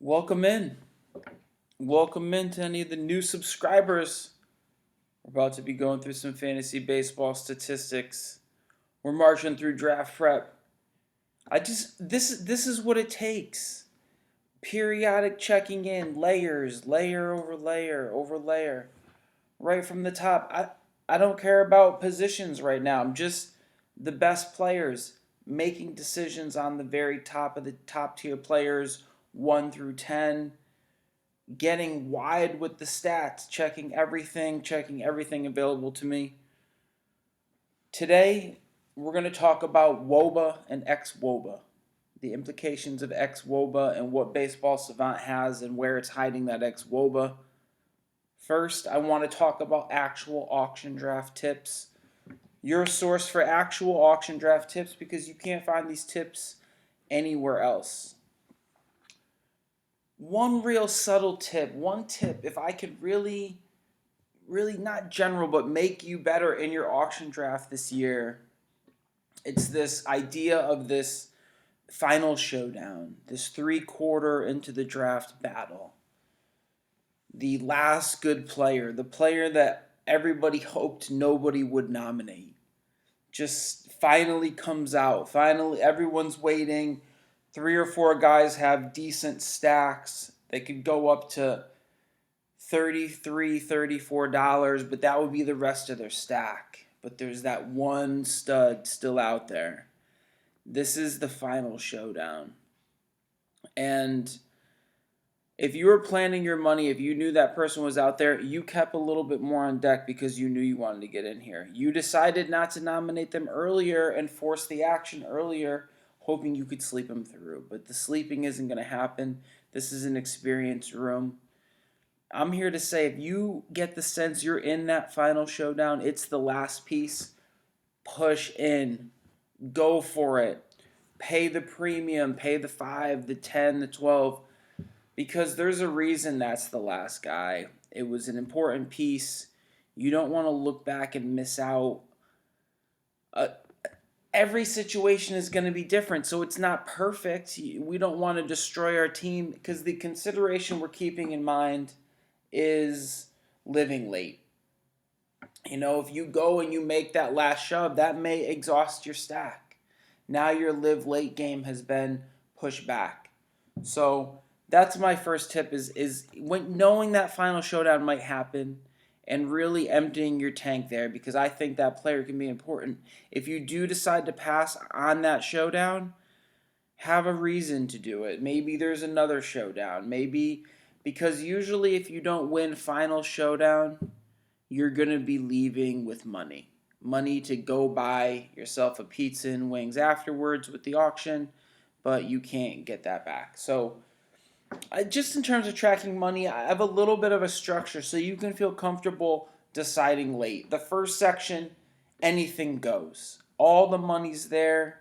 Welcome in. Welcome in to any of the new subscribers. We're about to be going through some fantasy baseball statistics. We're marching through draft prep. This is what it takes. Periodic checking in, layers, layer over layer over layer, right from the top. I don't care about positions right now. I'm just the best players making decisions on the very top of the top tier players, 1 through 10, getting wide with the stats, checking everything available to me. Today, we're going to talk about WOBA and xWOBA, the implications of xWOBA and what Baseball Savant has and where it's hiding that xWOBA. First, I want to talk about actual auction draft tips. Your source for actual auction draft tips because you can't find these tips anywhere else. One real subtle tip, if I could really not general, but make you better in your auction draft this year, it's this idea of this final showdown, this 3/4 into the draft battle. The last good player, the player that everybody hoped nobody would nominate, just finally comes out. Finally, everyone's waiting. 3 or 4 guys have decent stacks. They could go up to $33, $34, but that would be the rest of their stack. But there's that one stud still out there. This is the final showdown. And if you were planning your money, if you knew that person was out there, you kept a little bit more on deck because you knew you wanted to get in here. You decided not to nominate them earlier and force the action earlier, hoping you could sleep them through. But the sleeping isn't going to happen. This is an experienced room. I'm here to say if you get the sense you're in that final showdown, it's the last piece, push in. Go for it. Pay the premium, pay the 5, the 10, the 12, because there's a reason that's the last guy. It was an important piece. You don't want to look back and miss out. Every situation is going to be different, so it's not perfect. We don't want to destroy our team because the consideration we're keeping in mind is living late. If you go and you make that last shove, that may exhaust your stack. Now your live late game has been pushed back. So that's my first tip is when knowing that final showdown might happen and really emptying your tank there, because I think that player can be important. If you do decide to pass on that showdown, have a reason to do it. Maybe there's another showdown. Maybe because usually if you don't win final showdown, you're going to be leaving with money. Money to go buy yourself a pizza and wings afterwards with the auction, but you can't get that back. So just in terms of tracking money, I have a little bit of a structure so you can feel comfortable deciding late. The first section, anything goes. All the money's there.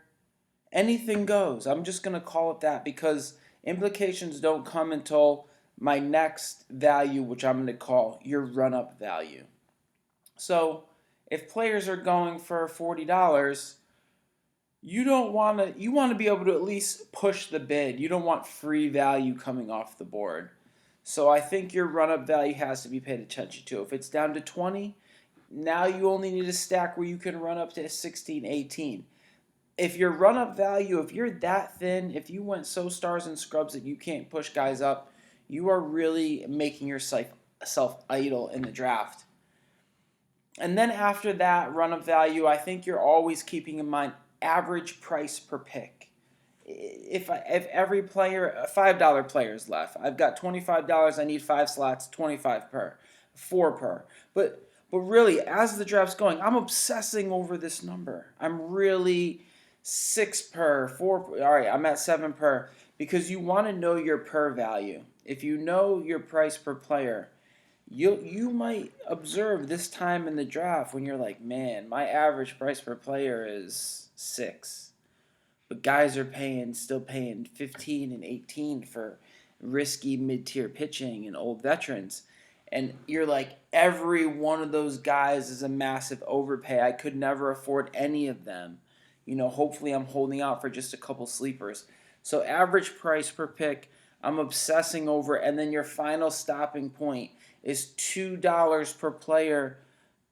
Anything goes. I'm just going to call it that because implications don't come until my next value, which I'm going to call your run-up value. So if players are going for $40, you want to be able to at least push the bid. You don't want free value coming off the board. So I think your run-up value has to be paid attention to. If it's down to 20, now you only need a stack where you can run up to 16, 18. If your run-up value, if you're that thin, if you went so stars and scrubs that you can't push guys up, you are really making yourself idle in the draft. And then after that run-up value, I think you're always keeping in mind average price per pick. If every player, $5 players left, I've got $25. I need 5 slots, 25 per, 4 per. But really, as the draft's going, I'm obsessing over this number. I'm really 6 per, 4. All right, I'm at 7 per because you want to know your per value. If you know your price per player, you might observe this time in the draft when you're like, man, my average price per player is 6. But guys are still paying 15 and 18 for risky mid-tier pitching and old veterans. And you're like, every one of those guys is a massive overpay. I could never afford any of them. Hopefully I'm holding out for just a couple sleepers. So average price per pick, I'm obsessing over it, and then your final stopping point is $2 per player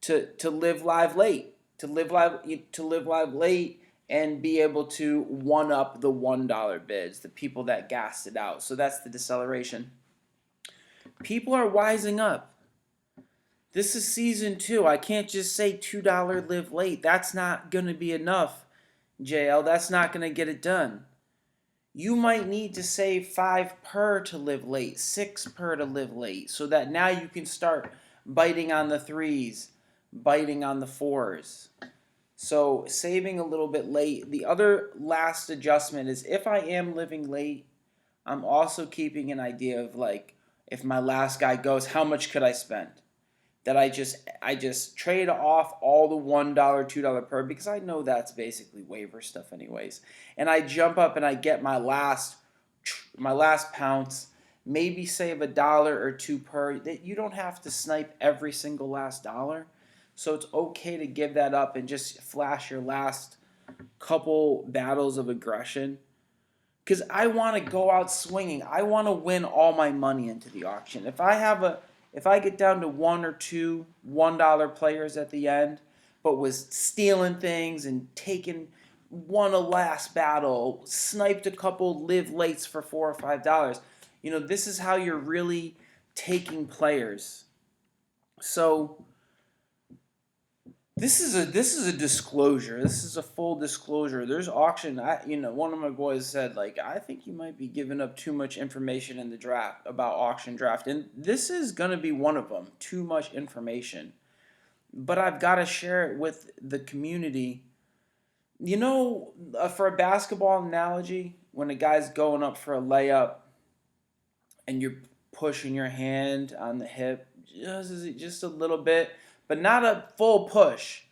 to live live late, to live live late, and be able to one up the $1 bids, the people that gassed it out. So that's the deceleration. People are wising up. This is season 2. I can't just say $2 live late. That's not going to be enough, JL. That's not going to get it done. You might need to save 5 per to live late, 6 per to live late, so that now you can start biting on the 3s, biting on the 4s. So saving a little bit late. The other last adjustment is if I am living late, I'm also keeping an idea of like, if my last guy goes, how much could I spend? That I just trade off all the $1, $2 per, because I know that's basically waiver stuff anyways. And I jump up and I get my last pounce, maybe save $1 or 2 per. That you don't have to snipe every single last dollar. So it's okay to give that up and just flash your last couple battles of aggression. Because I want to go out swinging. I want to win all my money into the auction. If I get down to 1 or 2 $1 players at the end, but was stealing things and won a last battle, sniped a couple live lates for $4 or $5, this is how you're really taking players. So this is a disclosure. This is a full disclosure. There's auction. One of my boys said, like, I think you might be giving up too much information in the draft about auction draft, and this is gonna be one of them. Too much information, but I've got to share it with the community. For a basketball analogy, when a guy's going up for a layup, and you're pushing your hand on the hip just a little bit, but not a full push,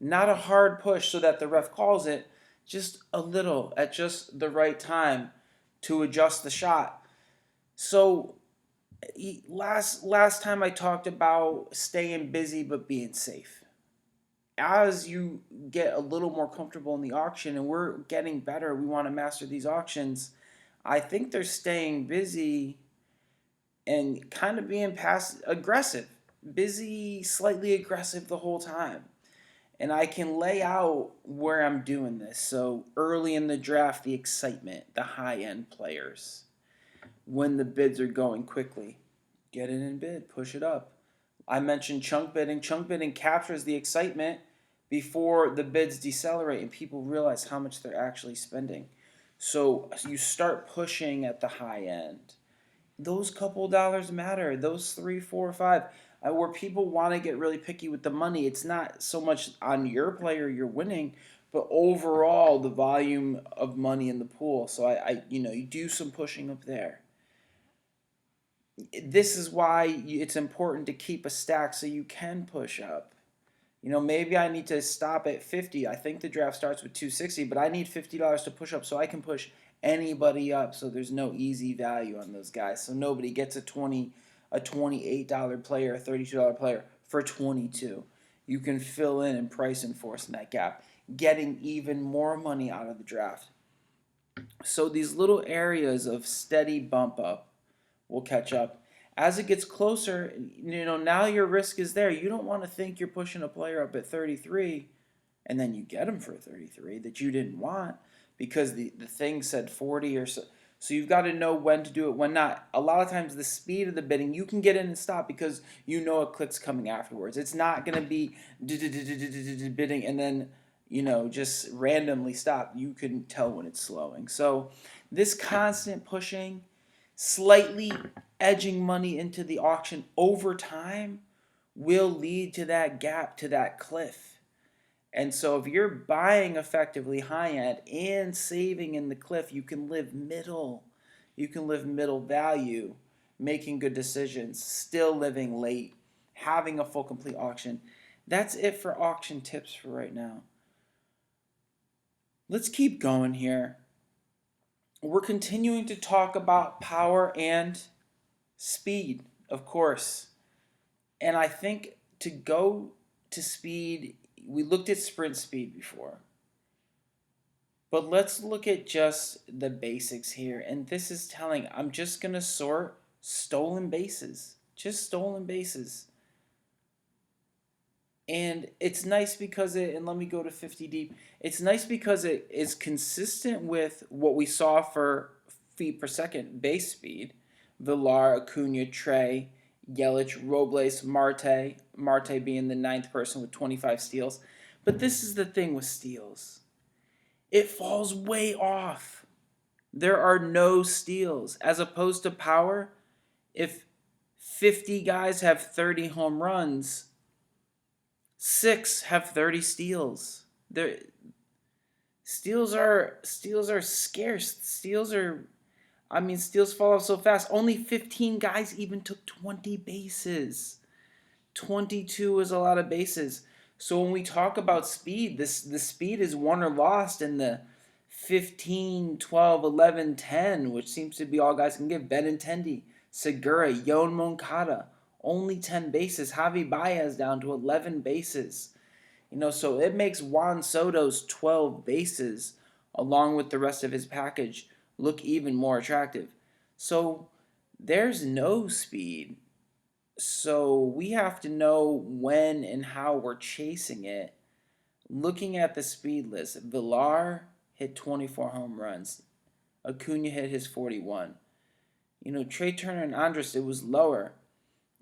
not a hard push so that the ref calls it, just a little at just the right time to adjust the shot. So last time I talked about staying busy but being safe. As you get a little more comfortable in the auction, and we're getting better, we want to master these auctions, I think they're staying busy and kind of being aggressive. Busy, slightly aggressive the whole time. And I can lay out where I'm doing this. So early in the draft, the excitement, the high-end players. When the bids are going quickly, get in and bid, push it up. I mentioned chunk bidding. Chunk bidding captures the excitement before the bids decelerate and people realize how much they're actually spending. So you start pushing at the high end. Those couple dollars matter. Those 3, 4, 5. Where people want to get really picky with the money, it's not so much on your player you're winning, but overall the volume of money in the pool. So you do some pushing up there. This is why it's important to keep a stack so you can push up. Maybe I need to stop at 50. I think the draft starts with 260, but I need $50 to push up so I can push anybody up. So there's no easy value on those guys. So nobody gets a $28 player, a $32 player for 22. You can fill in and price enforce in that gap, getting even more money out of the draft. So these little areas of steady bump up will catch up. As it gets closer, now your risk is there. You don't want to think you're pushing a player up at 33 and then you get him for 33 that you didn't want because the thing said 40 or so. So you've got to know when to do it, when not. A lot of times the speed of the bidding, you can get in and stop because you know a click's coming afterwards. It's not going to be bidding and then, just randomly stop. You can tell when it's slowing. So this constant pushing, slightly edging money into the auction over time will lead to that gap, to that cliff. And so if you're buying effectively high end and saving in the cliff, you can live middle. You can live middle value, making good decisions, still living late, having a full complete auction. That's it for auction tips for right now. Let's keep going here. We're continuing to talk about power and speed, of course. And I think to go to speed, we looked at sprint speed before. But let's look at just the basics here. And this is telling, I'm just going to sort stolen bases. Just stolen bases. And it's nice because and let me go to 50 deep. It's nice because it is consistent with what we saw for feet per second base speed. Villar, Acuna, Trey, Yelich, Robles, Marte being the ninth person with 25 steals. But this is the thing with steals. It falls way off. There are no steals. As opposed to power, if 50 guys have 30 home runs, 6 have 30 steals. Steals are scarce. Steals fall off so fast. Only 15 guys even took 20 bases. 22 is a lot of bases. So when we talk about speed, the speed is won or lost in the 15, 12, 11, 10, which seems to be all guys can give. Benintendi, Segura, Yon Moncada, only 10 bases. Javi Baez down to 11 bases. So it makes Juan Soto's 12 bases, along with the rest of his package, look even more attractive. So there's no speed. So we have to know when and how we're chasing it. Looking at the speed list, Villar hit 24 home runs. Acuna hit his 41. Trey Turner and Andres, it was lower.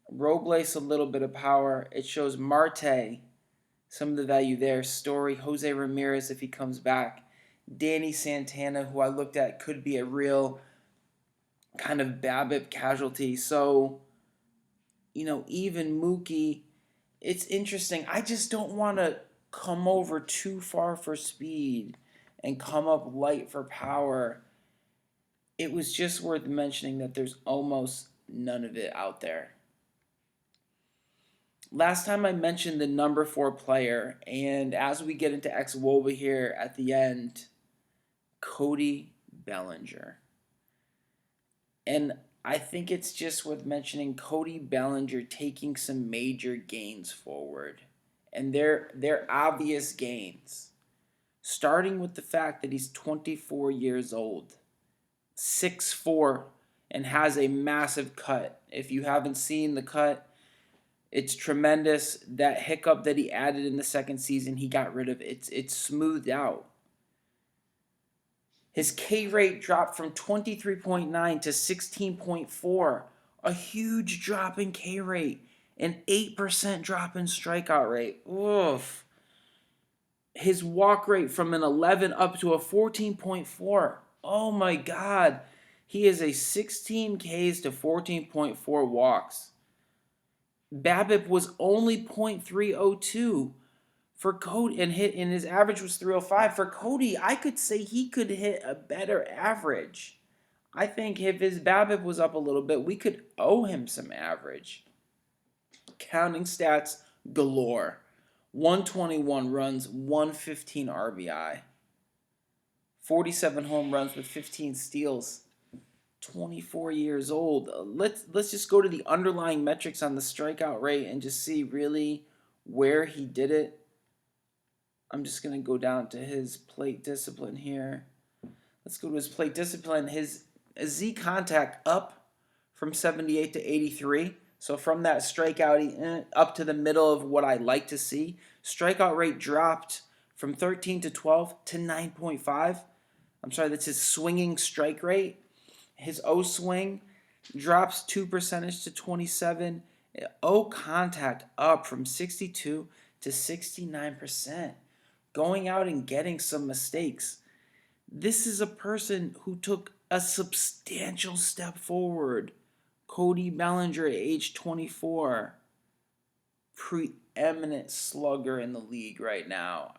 Robles, a little bit of power. It shows Marte, some of the value there. Story, Jose Ramirez if he comes back. Danny Santana, who I looked at, could be a real kind of BABIP casualty. So, even Mookie, it's interesting. I just don't want to come over too far for speed and come up light for power. It was just worth mentioning that there's almost none of it out there. Last time I mentioned the number 4 player, and as we get into xWOBA here at the end, Cody Bellinger. And I think it's just worth mentioning Cody Ballinger taking some major gains forward. And they're obvious gains. Starting with the fact that he's 24 years old, 6'4", and has a massive cut. If you haven't seen the cut, it's tremendous. That hiccup that he added in the second season, he got rid of. It's smoothed out. His K rate dropped from 23.9 to 16.4. A huge drop in K rate. An 8% drop in strikeout rate. Oof. His walk rate from an 11 up to a 14.4. Oh my God. He is a 16 Ks to 14.4 walks. BABIP was only .302 for Cody, and his average was 305. For Cody, I could say he could hit a better average. I think if his BABIP was up a little bit, we could owe him some average. Counting stats galore. 121 runs, 115 RBI. 47 home runs with 15 steals. 24 years old. Let's just go to the underlying metrics on the strikeout rate and just see really where he did it. I'm just going to go down to his plate discipline here. Let's go to his plate discipline. His Z contact up from 78 to 83. So from that strikeout up to the middle of what I like to see. Strikeout rate dropped from 13 to 12 to 9.5. I'm sorry, that's his swinging strike rate. His O swing drops 2% to 27. O contact up from 62 to 69%. Going out and getting some mistakes. This is a person who took a substantial step forward. Cody Bellinger at age 24. Preeminent slugger in the league right now.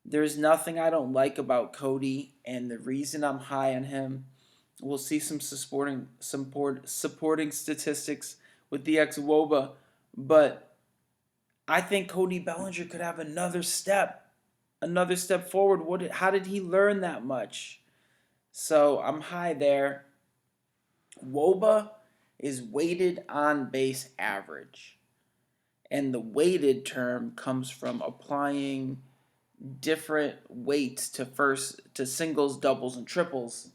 There's nothing I don't like about Cody, and the reason I'm high on him, we'll see some supporting statistics with the xWOBA, but I think Cody Bellinger could have another step forward. How did he learn that much? So I'm high there. WOBA is weighted on base average, and the weighted term comes from applying different weights to singles, doubles, and triples,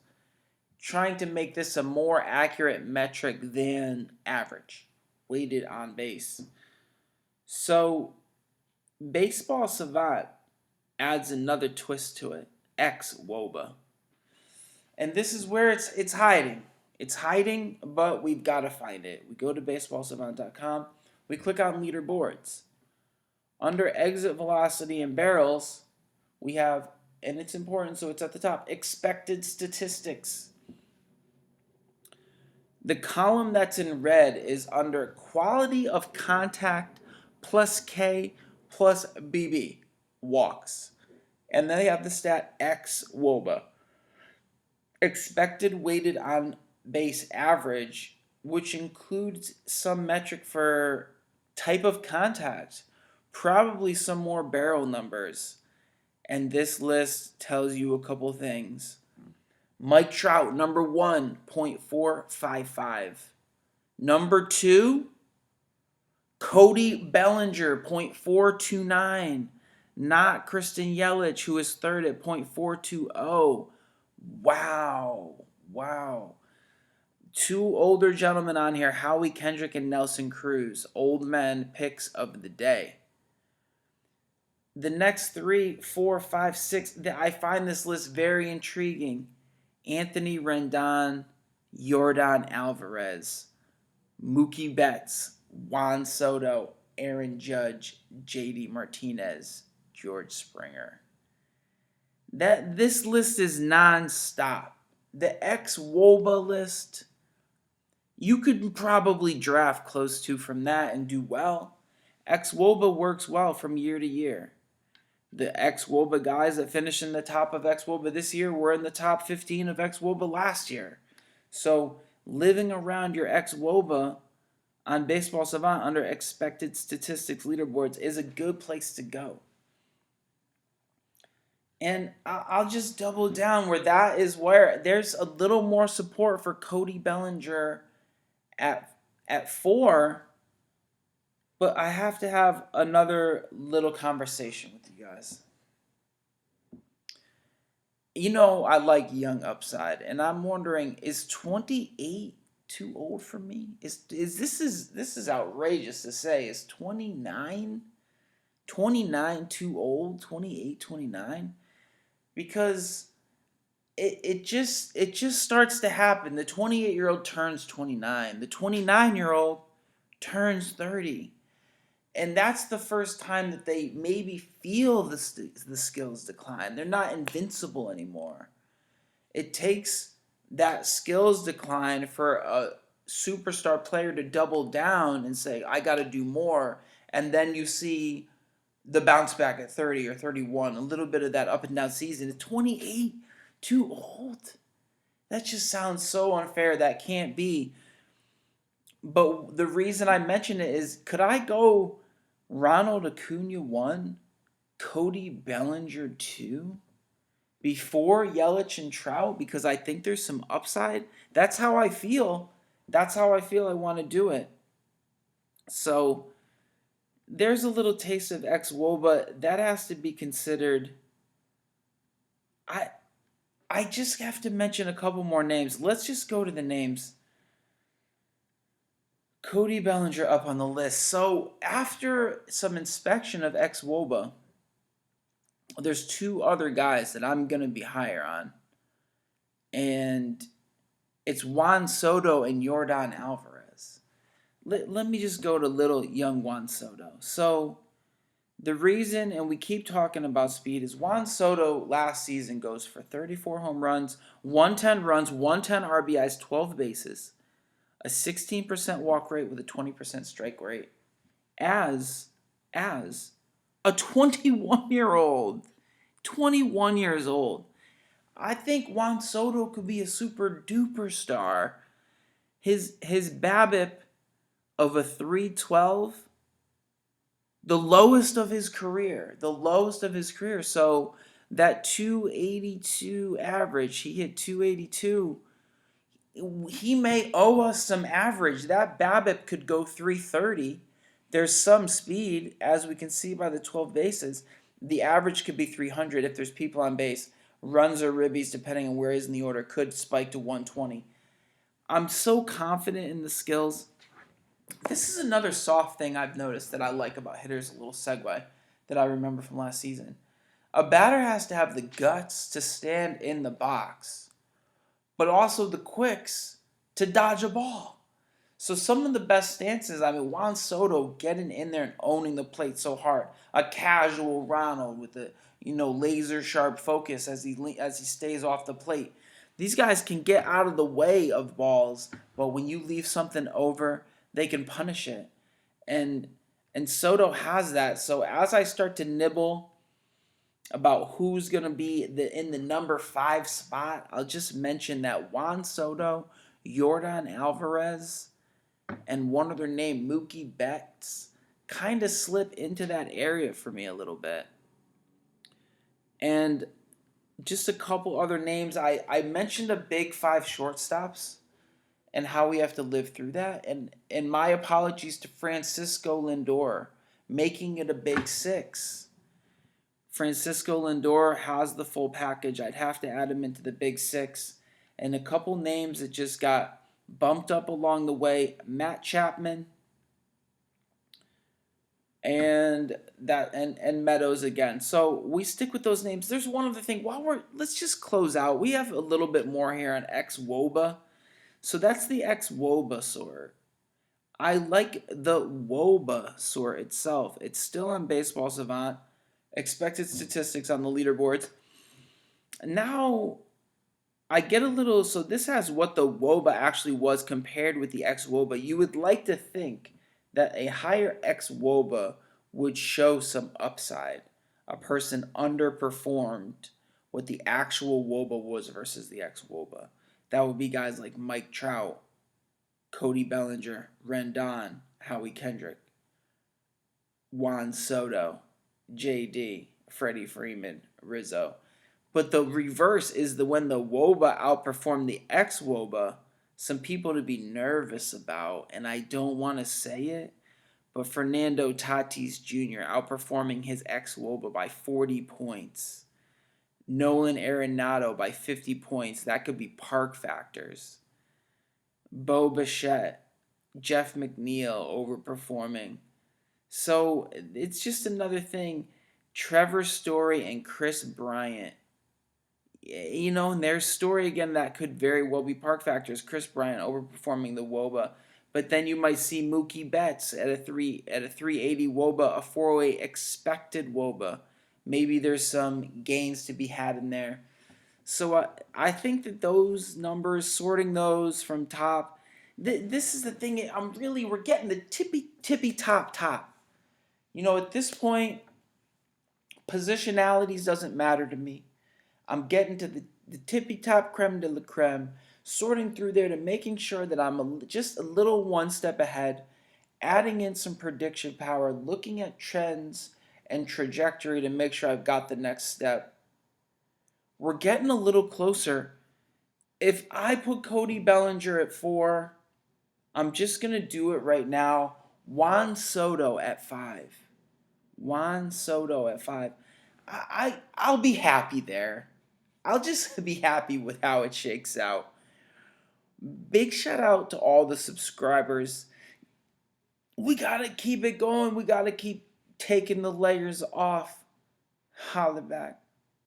trying to make this a more accurate metric than average, weighted on base. So Baseball Savant adds another twist to it, xWOBA. And this is where it's hiding. It's hiding, but we've got to find it. We go to baseballsavant.com. We click on leaderboards. Under exit velocity and barrels, we have, and it's important, so it's at the top, expected statistics. The column that's in red is under quality of contact plus K plus BB, walks. And then they have the stat xWOBA, expected weighted on base average, which includes some metric for type of contact, probably some more barrel numbers. And this list tells you a couple things. Mike Trout, number 1, 0.455. Number 2, Cody Bellinger, 0.429. Not Kristen Yelich, who is third at 0.420. Wow. 2 older gentlemen on here, Howie Kendrick and Nelson Cruz, old men picks of the day. The next 3, 4, 5, 6, I find this list very intriguing. Anthony Rendon, Yordan Alvarez, Mookie Betts, Juan Soto, Aaron Judge, JD Martinez, George Springer. This list is non-stop. The xWOBA list, you could probably draft close to from that and do well. xWOBA works well from year to year. The xWOBA guys that finished in the top of xWOBA this year were in the top 15 of xWOBA last year. So living around your xWOBA on Baseball Savant under expected statistics leaderboards is a good place to go. And I'll just double down where that is where there's a little more support for Kody Bellinger at 4. But I have to have another little conversation with you guys. You know, I like young upside, and I'm wondering, is 28 too old for me? This is outrageous to say. Is 29 too old? 28, 29? Because it just starts to happen. The 28-year-old turns 29. The 29-year-old turns 30. And that's the first time that they maybe feel the skills decline. They're not invincible anymore. It takes that skills decline for a superstar player to double down and say, I got to do more. And then you see the bounce back at 30 or 31, a little bit of that up and down season. At 28, too old? That just sounds so unfair. That can't be. But the reason I mention it is, could I go Ronald Acuna 1, Cody Bellinger 2, before Yelich and Trout? Because I think there's some upside. That's how I feel. That's how I feel I want to do it. So there's a little taste of xWOBA. That has to be considered. I just have to mention a couple more names. Let's just go to the names. Cody Bellinger up on the list. So after some inspection of xWOBA, there's 2 other guys that I'm going to be higher on. And it's Juan Soto and Yordan Alvarez. Let me just go to little young Juan Soto. So the reason, and we keep talking about speed, is Juan Soto last season goes for 34 home runs, 110 RBIs, 12 bases, a 16% walk rate with a 20% strike rate as a 21-year-old. 21 years old. I think Juan Soto could be a super duper star. His BABIP of a 312, the lowest of his career. So that 282 average, he hit 282. He may owe us some average. That BABIP could go 330. There's some speed, as we can see by the 12 bases. The average could be 300 if there's people on base. Runs or ribbies, depending on where he is in the order, could spike to 120. I'm so confident in the skills. This is another soft thing I've noticed that I like about hitters, a little segue that I remember from last season. A batter has to have the guts to stand in the box, but also the quicks to dodge a ball. So some of the best stances, I mean, Juan Soto getting in there and owning the plate so hard. A casual Ronald with a laser sharp focus as he stays off the plate. These guys can get out of the way of balls, but when you leave something over, they can punish it. And Soto has that. So as I start to nibble about who's going to be in the number 5 spot, I'll just mention that Juan Soto, Yordan Alvarez, and one other name, Mookie Betts, kind of slip into that area for me a little bit. And just a couple other names. I mentioned a big 5 shortstops and how we have to live through that. And my apologies to Francisco Lindor, making it a big 6. Francisco Lindor has the full package. I'd have to add him into the big 6. And a couple names that just got bumped up along the way: Matt Chapman and Meadows again. So we stick with those names. There's one other thing. Let's just close out. We have a little bit more here on xWOBA. So that's the xWOBA sort. I like the WOBA sort itself. It's still on Baseball Savant. Expected statistics on the leaderboards. Now I get a little, so this has what the WOBA actually was compared with the xWOBA. You would like to think that a higher xWOBA would show some upside. A person underperformed what the actual WOBA was versus the xWOBA. That would be guys like Mike Trout, Cody Bellinger, Rendon, Howie Kendrick, Juan Soto, JD, Freddie Freeman, Rizzo. But the reverse is when the WOBA outperformed the xWOBA, some people to be nervous about, and I don't want to say it, but Fernando Tatis Jr. outperforming his xWOBA by 40 points. Nolan Arenado by 50 points. That could be park factors. Bo Bichette, Jeff McNeil overperforming. So it's just another thing. Trevor Story and Chris Bryant. And their story again, that could very well be park factors. Chris Bryant overperforming the WOBA. But then you might see Mookie Betts at a 380 WOBA, a 408 expected WOBA. Maybe there's some gains to be had in there. So I think that those numbers, sorting those from top, this is the thing. We're getting the tippy top. At this point, positionalities doesn't matter to me. I'm getting to the tippy top creme de la creme, sorting through there to making sure that I'm just a little one step ahead, adding in some prediction power, looking at trends and trajectory to make sure I've got the next step. We're getting a little closer. If I put Cody Bellinger at 4, I'm just going to do it right now. Juan Soto at 5. Juan Soto at 5. I'll be happy there. I'll just be happy with how it shakes out. Big shout out to all the subscribers. We got to keep it going. We got to keep taking the layers off. Holla back.